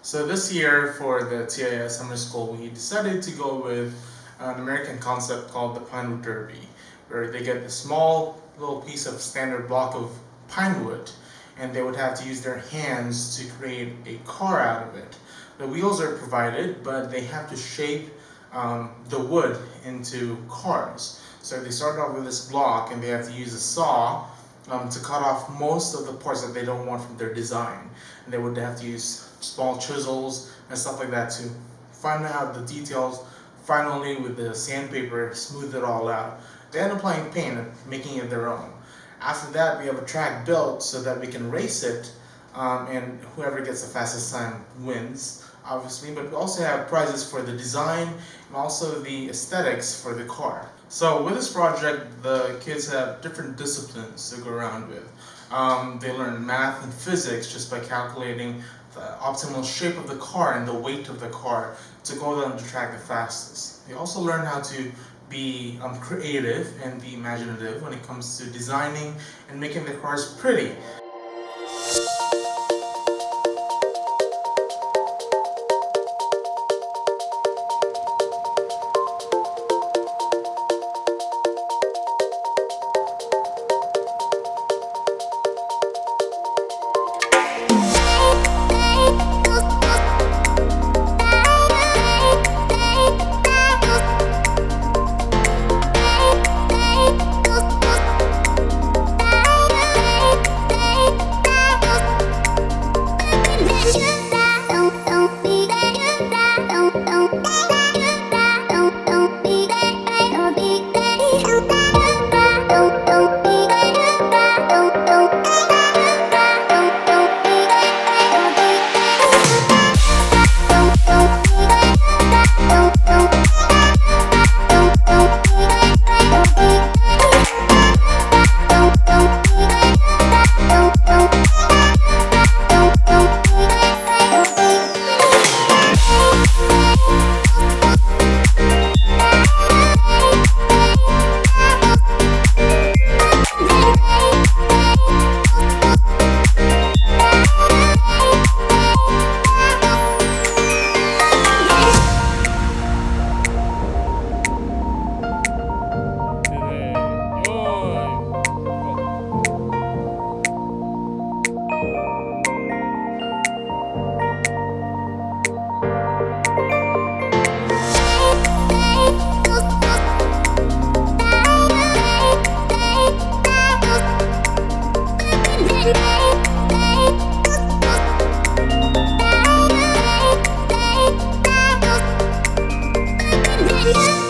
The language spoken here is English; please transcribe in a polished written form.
So this year for the TIS summer school, we decided to go with an American concept called the Pinewood Derby, where they get a small little piece of standard block of pine wood, and they would have to use their hands to create a car out of it. The wheels are provided, but they have to shape the wood into cars. So they start off with this block, and they have to use a saw to cut off most of the parts that they don't want from their design. And they would have to use small chisels and stuff like that to find out the details. Finally, with the sandpaper, smooth it all out. They end up applying paint and making it their own. After that, we have a track built so that we can race it, and whoever gets the fastest time wins, obviously. But we also have prizes for the design and also the aesthetics for the car. So with this project, the kids have different disciplines to go around with. They learn math and physics just by calculating the optimal shape of the car and the weight of the car to go down the track the fastest. They also learn how to be creative and be imaginative when it comes to designing and making the cars pretty. Yeah.